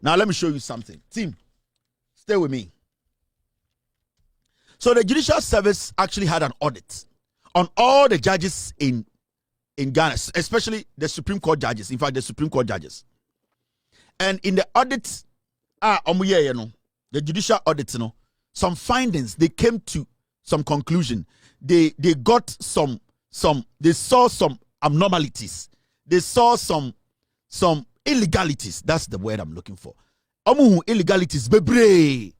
Now let me show you something. Team, stay with me. So the Judicial Service actually had an audit on all the judges in Ghana, especially the Supreme Court judges. In fact, the Supreme Court judges. And in the audit, the judicial audit, some findings, they came to some conclusion. They got they saw some abnormalities. They saw some illegalities. That's the word I'm looking for. Illegalities, bebre.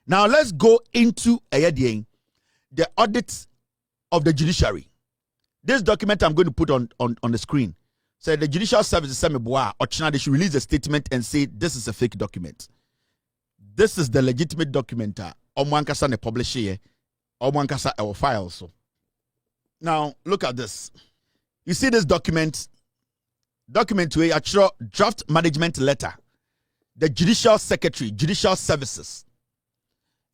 Now let's go into the audit of the judiciary. This document I'm going to put on the screen. So the Judicial Service they should release a statement and say this is a fake document. This is the legitimate document. Omwankasa ne publish here. Omwankasa our file also. Now look at this. You see this document? Document to a draft management letter. The Judicial Secretary, Judicial Services.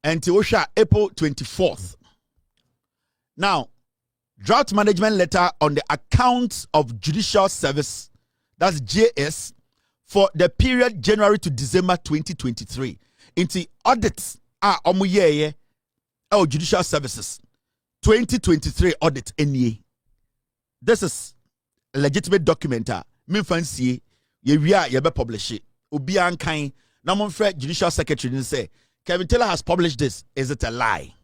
And Tiosha April 24th. Now, draft management letter on the accounts of Judicial Service, that's JS, for the period January to December 2023. Into audits Judicial Services 2023 audit NE. This is a legitimate document. Me fancy ye be publish it. Obi ankan na mon frɛ Judicial Secretary and say Kevin Taylor has published this. Is it a lie?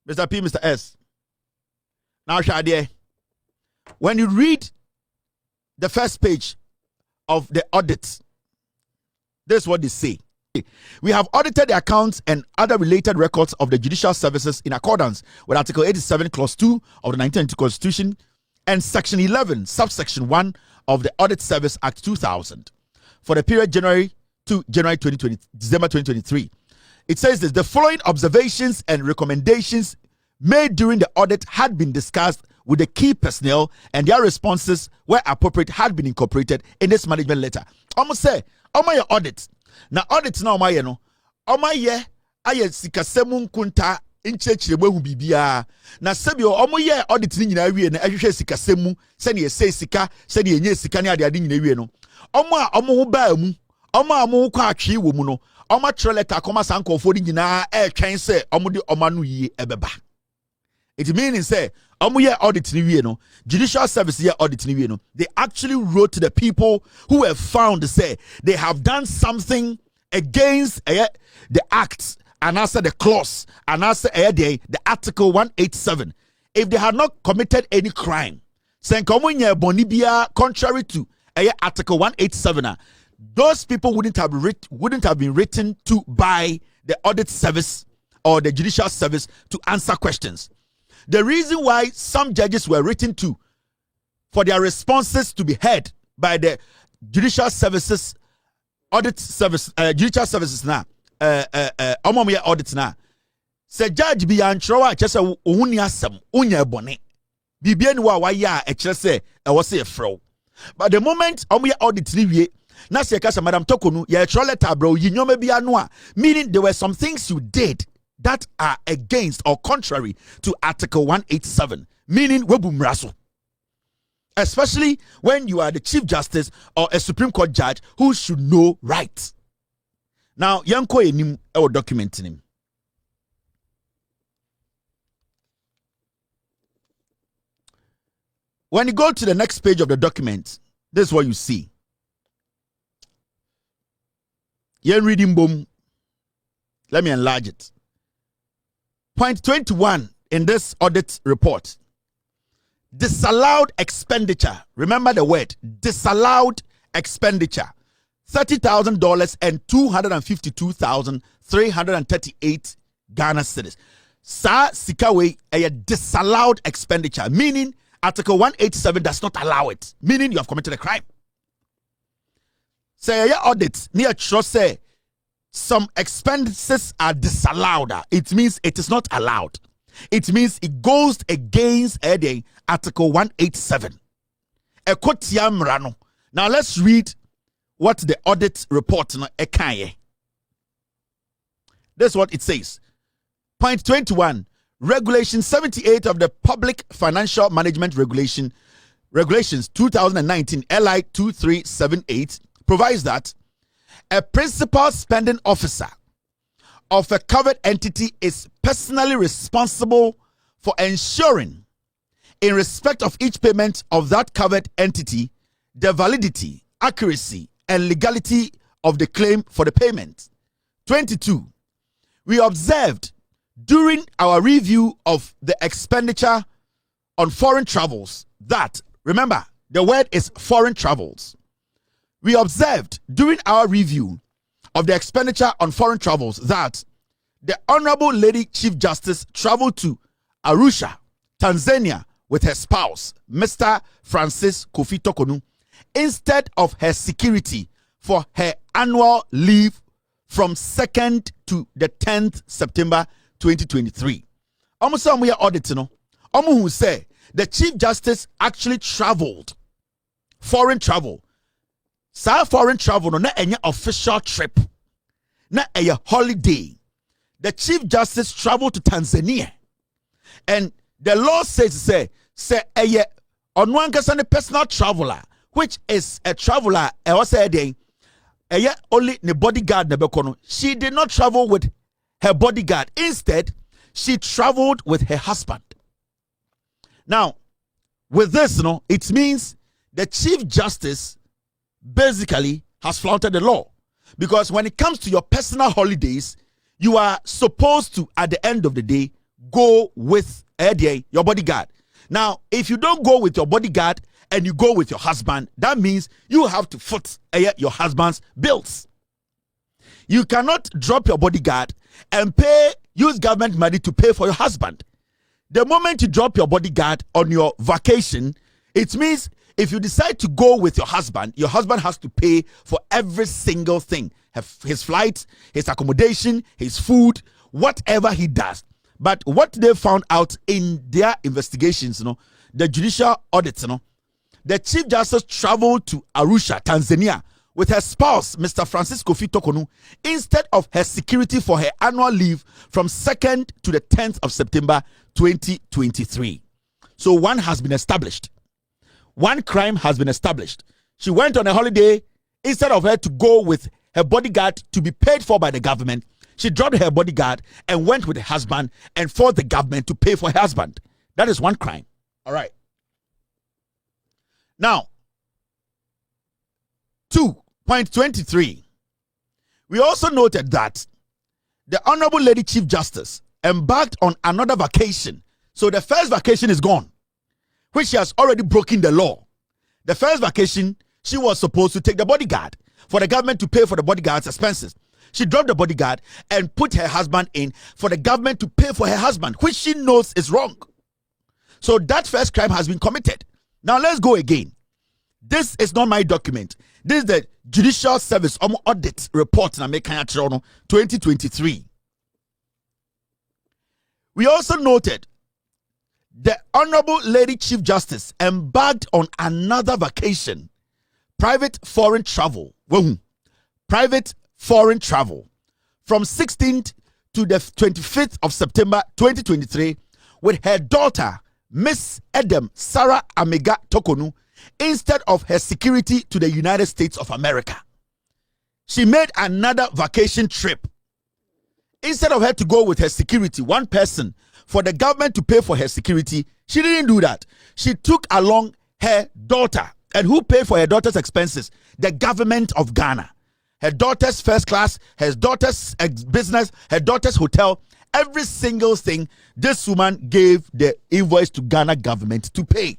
Mr. P, Mr. S. Now, Shadie, when you read the first page of the audit, this is what they say. We have audited the accounts and other related records of the judicial services in accordance with Article 87, Clause 2 of the 1992 Constitution and Section 11, Subsection 1 of the Audit Service Act 2000 for the period January to January 2020, December 2023. It says this: the following observations and recommendations made during the audit had been discussed with the key personnel, and their responses, where appropriate, had been incorporated in this management letter. Almost say, my audit. Now audit now my no. Omaye aye sikasemun kunta inchechire mu bibia. Na sebio omoye audit ni nyina wie na ehwehwe sikasemu se ne yese sika se ne yenye sika ne ade nyina wie no. Omo a omo ho ba mu, omo a mo kwa atwe wo mu no. Omo tro letter koma sankofo ni nyina twen se omo de omanu yi ebeba. It means say omoye audit ni wie no, judicial service here audit ni wie no. They actually wrote to the people who have found to say they have done something against the act and answer the clause and answer the article 187. If they had not committed any crime, saying bonibia contrary to article 187, those people wouldn't have been written to by the audit service or the judicial service to answer questions. The reason why some judges were written to for their responses to be heard by the judicial services audit service, judicial services now, audit now. Say judge be antrowa just a uniasem unya bone. Bibien wa ya say was a fro. But the moment audit review, na se kasa Madam Torkornoo, ya letter bro, you know maybe anwa. Meaning there were some things you did that are against or contrary to Article 187, meaning webumraso. Especially when you are the Chief Justice or a Supreme Court judge who should know right. Now, yanko enim or documenting him. When you go to the next page of the document, this is what you see. You're reading boom. Let me enlarge it. Point 21 in this audit report. Disallowed expenditure. Remember the word. Disallowed expenditure. $30,000 and 252,338 Ghana cedis. Sa sikawe a disallowed expenditure. Meaning Article 187 does not allow it. Meaning you have committed a crime. Say your audit near trust say some expenses are disallowed. It means it is not allowed. It means it goes against Article 187. Now let's read what the audit report This is what it says. Point 21. Regulation 78 of the Public Financial Management Regulation Regulations 2019 LI 2378 provides that a principal spending officer of a covered entity is personally responsible for ensuring, in respect of each payment of that covered entity, the validity, accuracy, and legality of the claim for the payment. 22. We observed during our review of the expenditure on foreign travels that, remember, the word is foreign travels. We observed during our review of the expenditure on foreign travels that the Honorable Lady Chief Justice traveled to Arusha, Tanzania, with her spouse, Mr. Francis Kofi Torkornoo, instead of her security for her annual leave from 2nd to the 10th September 2023. Almost some here audit, you know. Who say the Chief Justice actually traveled, foreign travel. Sa foreign travel no na any official trip, na a holiday. The Chief Justice traveled to Tanzania, and the law says say a on one personal traveler, which is a traveler. I was saying only the bodyguard nebekono. She did not travel with her bodyguard. Instead, she traveled with her husband. Now, with this, it means the Chief Justice basically has flouted the law, because when it comes to your personal holidays, you are supposed to, at the end of the day, go with your bodyguard. Now, if you don't go with your bodyguard and you go with your husband, that means you have to foot your husband's bills. You cannot drop your bodyguard and use government money to pay for your husband. The moment you drop your bodyguard on your vacation, it means if you decide to go with your husband has to pay for every single thing. His flight, his accommodation, his food, whatever he does. But what they found out in their investigations, the judicial audits, the Chief Justice traveled to Arusha, Tanzania, with her spouse, Mr. Francis Kofi Torkornoo, instead of her security for her annual leave from 2nd to the 10th of September 2023. So one has been established. One crime has been established. She went on a holiday. Instead of her to go with her bodyguard to be paid for by the government, she dropped her bodyguard and went with her husband and forced the government to pay for her husband. That is one crime. All right. Now, 2.23. We also noted that the Honorable Lady Chief Justice embarked on another vacation. So the first vacation is gone, which she has already broken the law. The first vacation, she was supposed to take the bodyguard for the government to pay for the bodyguard's expenses. She dropped the bodyguard and put her husband in for the government to pay for her husband, which she knows is wrong. So that first crime has been committed. Now let's go again. This is not my document. This is the Judicial Service Audit Report 2023. We also noted the Honorable Lady Chief Justice embarked on another vacation, private foreign travel. Private foreign travel from 16th to the 25th of September 2023 with her daughter, Miss Edem Sarah Amega Torkornoo, instead of her security to the United States of America. She made another vacation trip. Instead of her to go with her security, one person, for the government to pay for her security, she didn't do that. She took along her daughter. And who paid for her daughter's expenses? The government of Ghana. Her daughter's first class, her daughter's business, her daughter's hotel, every single thing, this woman gave the invoice to Ghana government to pay.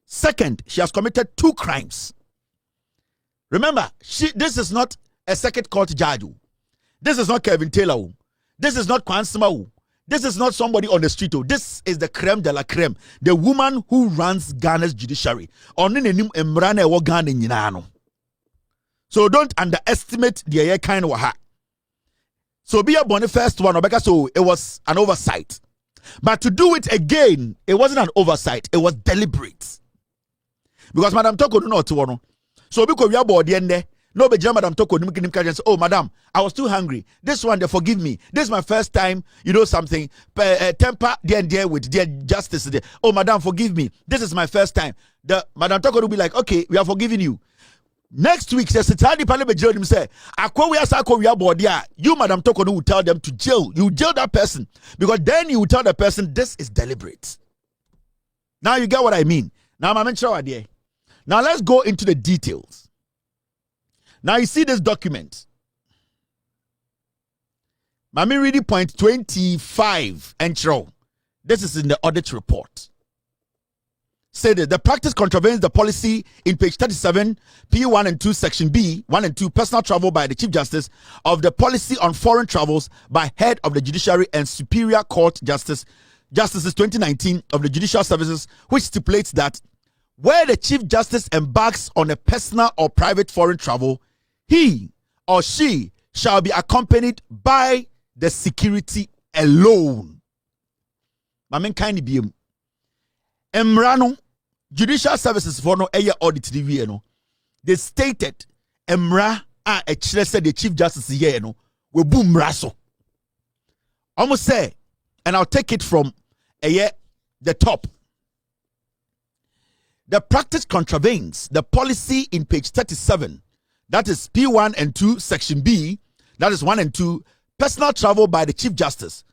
Second, she has committed 2 crimes. Remember, this is not a second court judge. This is not Kevin Taylor. This is not Kwansima. This is not somebody on the street. This is the creme de la creme. The woman who runs Ghana's judiciary. So don't underestimate the kind of ha. So be a bonny first one, so it was an oversight. But to do it again, it wasn't an oversight, it was deliberate. Because Madam Torkornoo no to one. So because we are board there, no be Madam Torkornoo say, oh madam, I was too hungry. This one they forgive me. This is my first time, something. Temper there with dear justice. Oh madam, forgive me. This is my first time. the Madam Torkornoo will be like, okay, we are forgiving you. Next week, says Sitadi Parliament jail him say, you, Madam Torkornoo, will tell them to jail. You jail that person because then you will tell the person this is deliberate. Now you get what I mean. Now I'm sure idea. Now let's go into the details. Now you see this document. Mami reading point 25 and this is in the audit report. Say that the practice contravenes the policy in page 37, P1 and 2, section B, 1 and 2, personal travel by the Chief Justice of the policy on foreign travels by head of the Judiciary and Superior Court Justices 2019 of the Judicial Services, which stipulates that where the Chief Justice embarks on a personal or private foreign travel, he or she shall be accompanied by the security alone. Mamen kind of be Emrano Judicial Services for no air audit review no. They stated Emra a said the Chief Justice here no we boom raso. Almost say, and I'll take it from the top. The practice contravenes the policy in page 37, that is P1 and 2, section B, that is 1 and 2, personal travel by the Chief Justice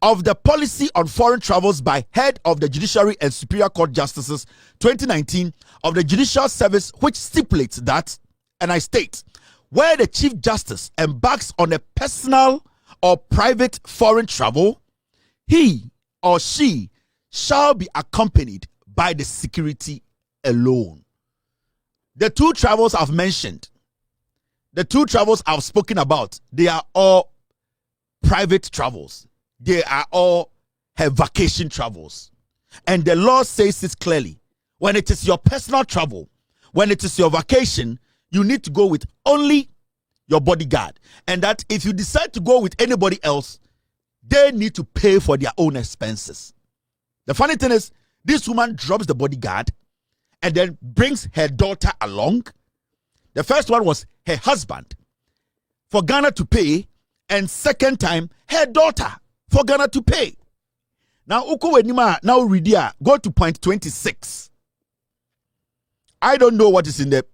of the policy on foreign travels by head of the Judiciary and Superior Court Justices 2019 of the Judicial Service, which stipulates that, and I state, where the Chief Justice embarks on a personal or private foreign travel, he or she shall be accompanied by the security alone. The two travels I've mentioned, the two travels I've spoken about, they are all private travels. They are all her vacation travels. And the law says it clearly. When it is your personal travel, when it is your vacation, you need to go with only your bodyguard. And that if you decide to go with anybody else, they need to pay for their own expenses. The funny thing is, this woman drops the bodyguard and then brings her daughter along. The first one was her husband for Ghana to pay, and second time, her daughter for Ghana to pay. Now, now read here. Go to point 26. I don't know what is in the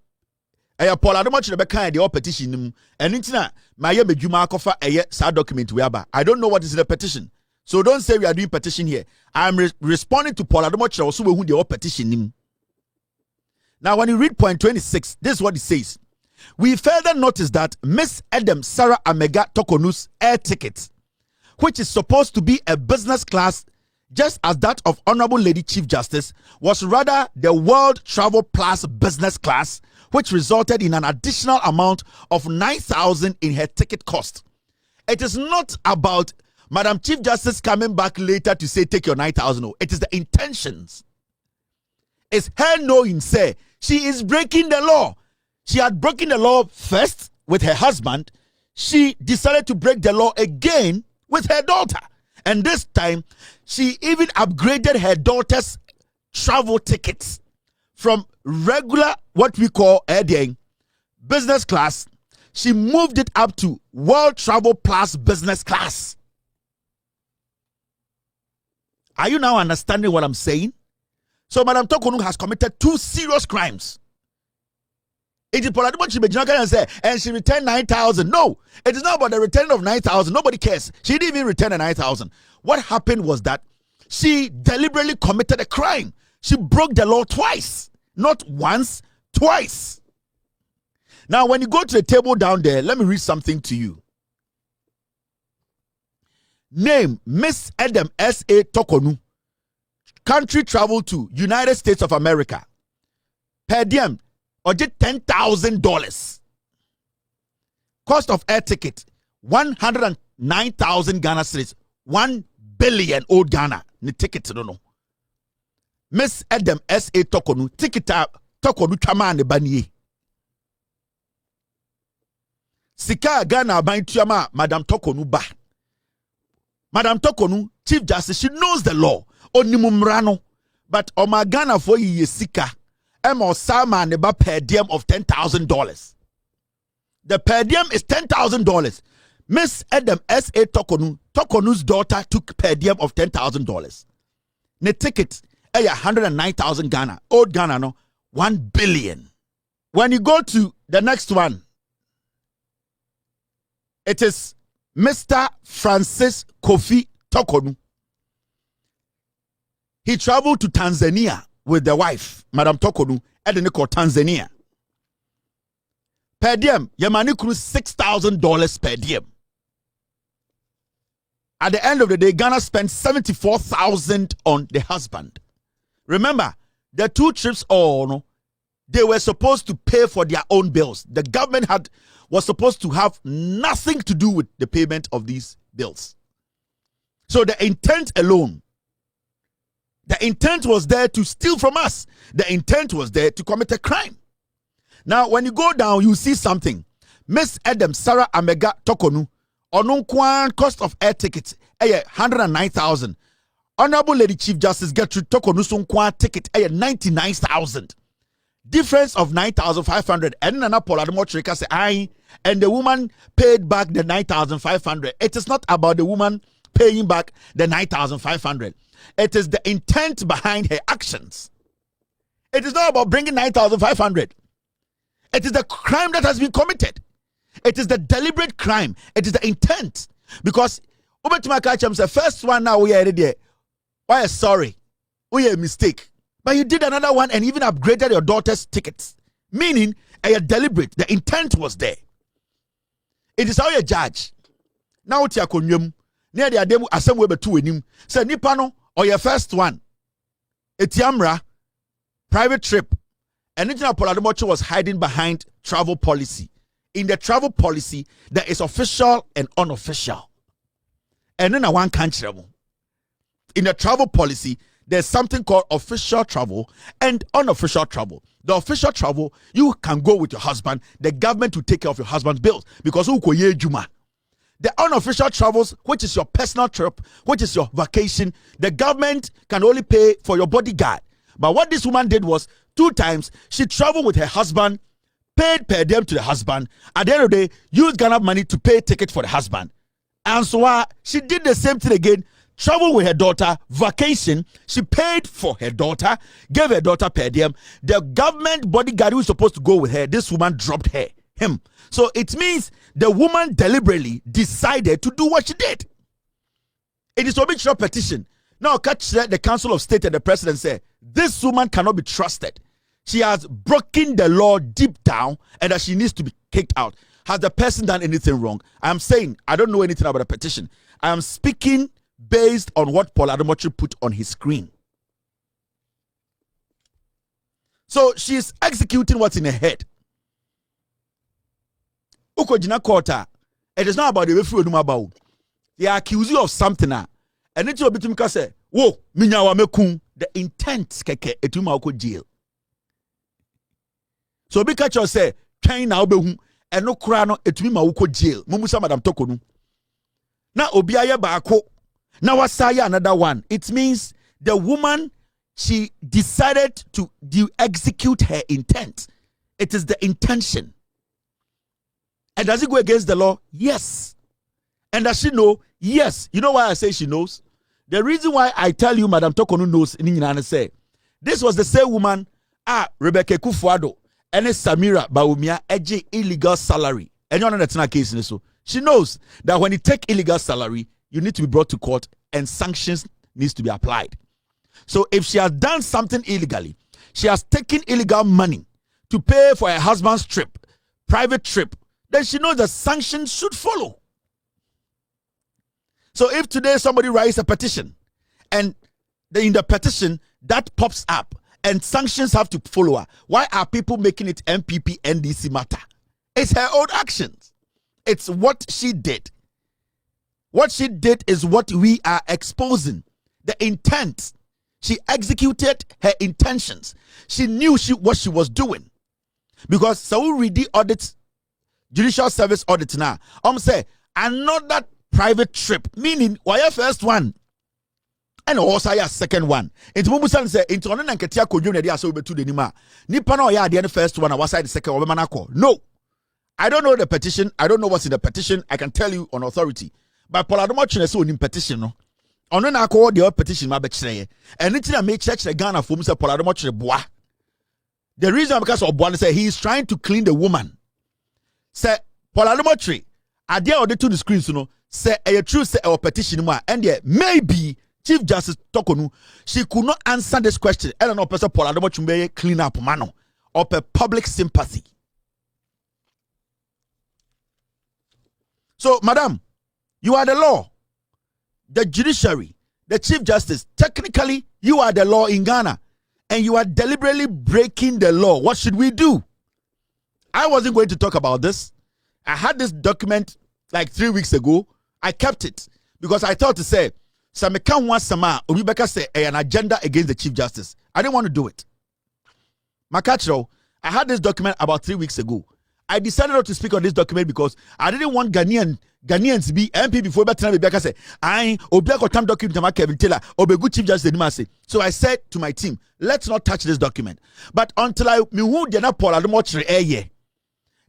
Paul, I don't want you to be kind of petition. And it's not my document. I don't know what is in the petition. So don't say we are doing petition here. I'm responding to Paul. I don't want you to who the petition. Now, when you read point 26, this is what it says. We further notice that Miss Adam Sarah Amega Torkornoo's air ticket, which is supposed to be a business class, just as that of Honorable Lady Chief Justice, was rather the World Travel Plus business class, which resulted in an additional amount of 9,000 in her ticket cost. It is not about Madam Chief Justice coming back later to say take your 9,000. No, it is the intentions. It's her knowing, say, she is breaking the law. She had broken the law first with her husband. She decided to break the law again with her daughter. And this time, she even upgraded her daughter's travel tickets from regular, what we call business class. She moved it up to World Travel Plus business class. Are you now understanding what I'm saying? So Madam Torkornoo has committed two serious crimes. It is political and say, and she returned 9,000. No, it is not about the return of 9,000. Nobody cares. She didn't even return the 9,000. What happened was that she deliberately committed a crime. She broke the law twice. Not once, twice. Now, when you go to the table down there, let me read something to you. Name, Miss Adam S.A. Torkornoo. Country travel to United States of America. Per diem, or just $10,000. Cost of air ticket, 109,000 Ghana cedis. 1 billion old Ghana. The ticket, don't know. Miss Adam S.A. Torkornoo. Ticket Torkornoo chama ne baniye. Sika Ghana ban tuyama Madam Torkornoo ba. Madam Torkornoo, Chief Justice, she knows the law. Onimumrano. But Oma Ghana for ye sika. Emo sama neba per diem of $10,000. The per diem is $10,000. Miss Adam S.A. Torkornoo, Torkornoo's daughter took per diem of $10,000. Ne ticket, 109,000 Ghana. Old Ghana, no, 1 billion. When you go to the next one, it is Mr. Francis Kofi Torkornoo. He traveled to Tanzania with the wife, Madam Torkornoo, and then called Tanzania. Per diem, Yamani cruise $6,000 per diem. At the end of the day, Ghana spent 74,000 on the husband. Remember, the 2 trips they were supposed to pay for their own bills. The government was supposed to have nothing to do with the payment of these bills. So the intent alone, the intent was there to steal from us. The intent was there to commit a crime. Now, when you go down, you see something. Miss Adam Sarah Amega Torkornoo, onunkwan cost of air tickets, 109,000. Honorable Lady Chief Justice Gertrude Torkornoo sunkwan ticket, 99,000. Difference of 9,500. And Nana Paul Ademotrika say, and the woman paid back the 9,500. It is not about the woman paying back the 9,500. It is the intent behind her actions. It is not about bringing 9,500. It is the crime that has been committed. It is the deliberate crime. It is the intent. Because the first one now we are there. Why sorry? We a mistake. But you did another one and even upgraded your daughter's tickets. Meaning, deliberate. The intent was there. It is how you judge. Now what you are near the ademu assembly betu enim. Say nipano or your first one. Etiamra private trip. And Nigeria Polademocho was hiding behind travel policy. In the travel policy, there is official and unofficial. And then one country. In the travel policy, there's something called official travel and unofficial travel. The official travel, you can go with your husband. The government will take care of your husband's bills because the unofficial travels, which is your personal trip, which is your vacation, the government can only pay for your bodyguard. But what this woman did was 2 times she traveled with her husband, paid per diem to the husband. At the end of the day, used Ghana money to pay ticket for the husband. And so she did the same thing again. Travel with her daughter, vacation. She paid for her daughter, gave her daughter per diem. The government bodyguard who was supposed to go with her, this woman dropped him. So it means the woman deliberately decided to do what she did. It is a obituary petition. Now, catch the Council of State and the President say, this woman cannot be trusted. She has broken the law deep down and that she needs to be kicked out. Has the person done anything wrong? I am saying, I don't know anything about the petition. I am speaking based on what Paul Ademochi put on his screen. So she is executing what's in her head. Ukojina Kota, it is not about the way about. They accuse you of something now. And it's your bitumika say, whoa, minyawa mekun, the intent keke etuma oko jail. So be catch you say, train na obehu, and no krano etuma oko jail. Mumusa Madam Torkornoo. Na obiaye baako. Now wasaya another one. It means the woman, she decided to execute her intent. It is the intention. And does it go against the law? Yes. And does she know? Yes. You know why I say she knows? The reason why I tell you Madam Torkornoo knows, say, this was the same woman, Rebecca Kufuado, and Samira Baumia, edge illegal salary. And you know that's not case. So she knows that when you take illegal salary, you need to be brought to court and sanctions needs to be applied. So if she has done something illegally, she has taken illegal money to pay for her husband's trip, private trip, then she knows that sanctions should follow. So if today somebody writes a petition and in the petition that pops up and sanctions have to follow her, why are people making it MPP NDC matter? It's her own actions. It's what she did. What she did is what we are exposing. The intent. She executed her intentions. She knew what she was doing. Because so we read the audit, judicial service audit now. Say another private trip, meaning why first one and also a second one. Into Mumusan say into on and Katia Kojun dia so be to the Nima. Nipano ya the first one, I was the second one. No, I don't know the petition. I don't know what's in the petition. I can tell you on authority. But Paul Ademochi so in petition, no. ono na akọ the petition ma be kire and it na make church the Ghana for say Paul Adomotri boa. The reason because of boa say he is trying to clean the woman. Say Paul Adomotri ade a ode to the screen so no say a true say our petition mu and there maybe Chief Justice Torkornoo she could not answer this question. I don't know person Paul Adomotri be clean up mano or public sympathy. So madam, you are the law, the judiciary, the Chief Justice. Technically, you are the law in Ghana and you are deliberately breaking the law. What should we do? I wasn't going to talk about this. I had this document like 3 weeks ago. I kept it because I thought to say, Obibeka say an agenda against the Chief Justice. I didn't want to do it. Makachro, I had this document about 3 weeks ago. I decided not to speak on this document because I didn't want Ghanaians to be MP before Obibeka say, I Obibeka tam document Kevin Taylor, Obegu Chief Justice. So I said to my team, let's not touch this document. But until I who did not Paul Adomotri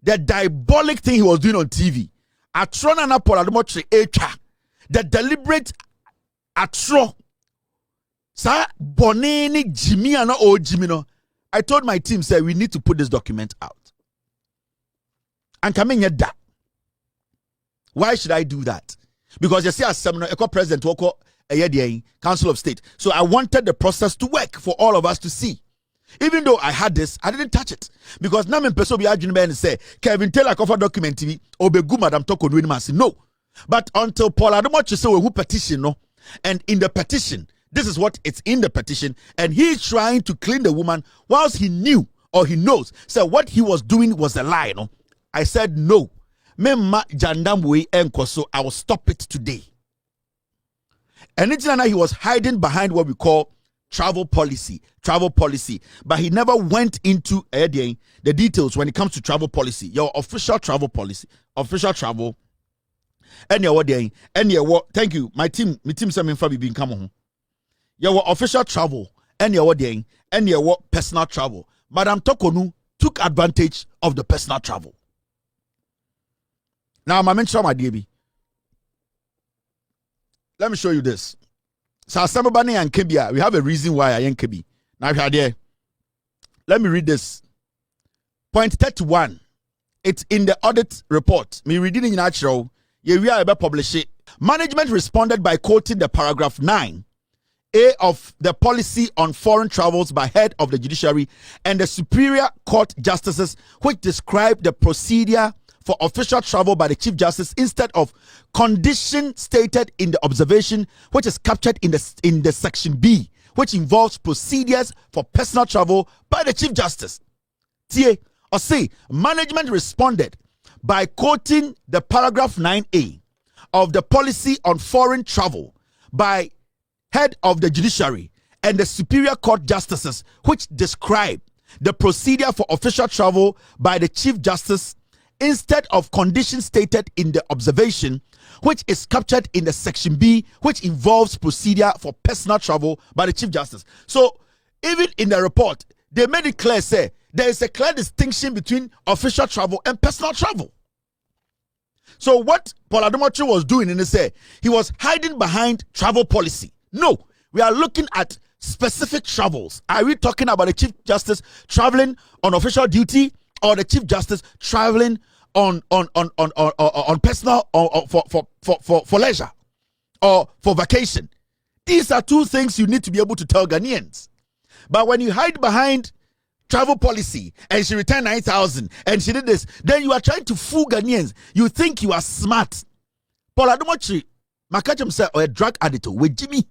the diabolic thing he was doing on TV, Atron and Paul Adomotri the deliberate atro sa boneni Jimmy and o Jimino. I told my team, say we need to put this document out. And coming at that. Why should I do that? Because you see, as seminar, President Woko Council of State. So I wanted the process to work for all of us to see. Even though I had this, I didn't touch it. Because now in person be arguing and say, Kevin Taylor cover document TV, Obegu Madam Torkornoo. No. But until Paul Adomotri say who petition, no, and in the petition, this is what it's in the petition, and he's trying to clean the woman whilst he knew or he knows. So what he was doing was a lie, no. I said no. Memma Jandamwe Enkoso, I will stop it today. And he was hiding behind what we call travel policy. But he never went into the details when it comes to travel policy. Your official travel policy. Official travel. And your thank you. My team said me for being come on. Your official travel and your personal travel. Madam Torkornoo took advantage of the personal travel. Now, my mention my DB. Let me show you this. So, Samabani and Kebia, we have a reason why I am Kebi. Now, here, let me read this. Point 31. It's in the audit report. Me reading in natural. We are about publish it. Management responded by quoting the paragraph 9A of the policy on foreign travels by head of the judiciary and the Superior Court justices, which describe the procedure for official travel by the Chief Justice instead of condition stated in the observation, which is captured in the section B, which involves procedures for personal travel by the Chief Justice. Tie or say management responded by quoting the paragraph 9A of the policy on foreign travel by head of the judiciary and the Superior Court justices, which describe the procedure for official travel by the Chief Justice instead of conditions stated in the observation, which is captured in the section B, which involves procedure for personal travel by the Chief Justice. So even in the report, they made it clear, say, there is a clear distinction between official travel and personal travel. So what Paul Adomotri was doing in say, he was hiding behind travel policy. No, we are looking at specific travels. Are we talking about the Chief Justice traveling on official duty or the Chief Justice traveling on personal or for leisure or for vacation? These are two things you need to be able to tell Ghanaians. But when you hide behind travel policy and she returned 9,000 and she did this, then you are trying to fool Ghanaians. You think you are smart. Paul Adomotri, Makacham said, or a drug addict with Jimmy.